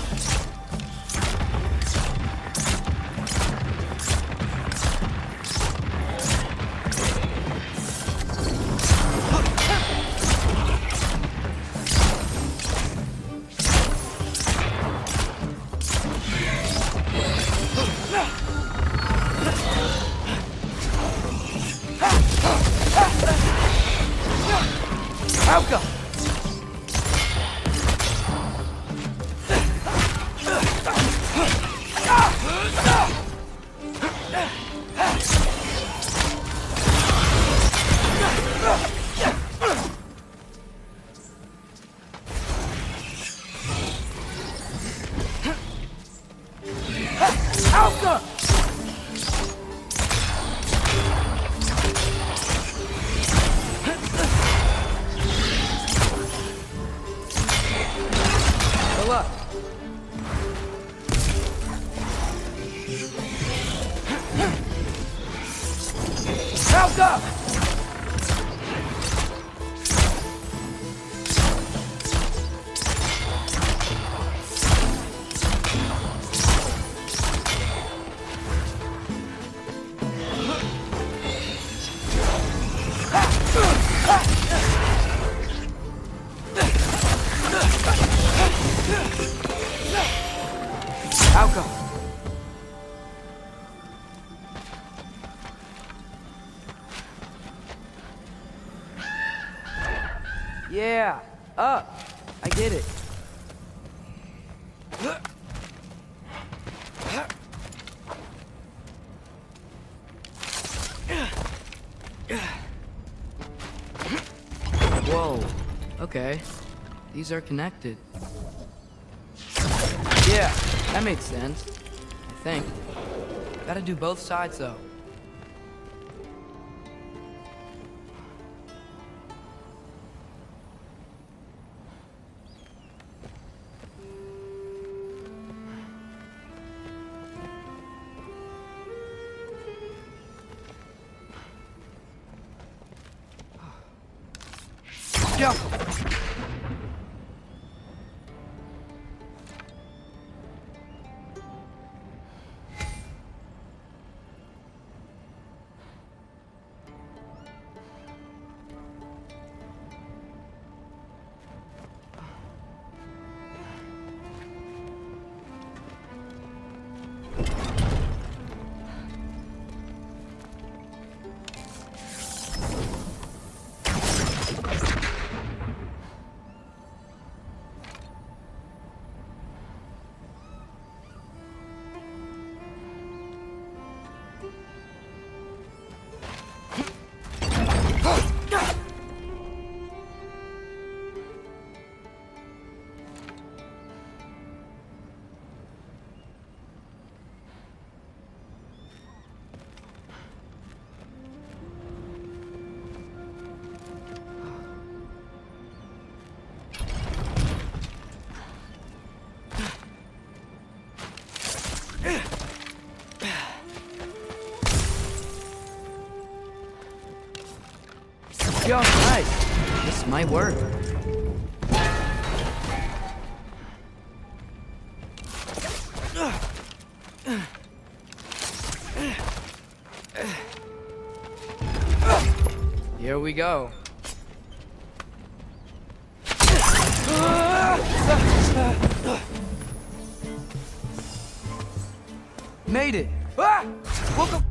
Helga! Helga! Yeah, up. I get it. Whoa. Okay. These are connected. Yeah, that makes sense. I think. Gotta do both sides though. Go! Yo, nice. This might work. Here we go. Made it. Ah! Welcome.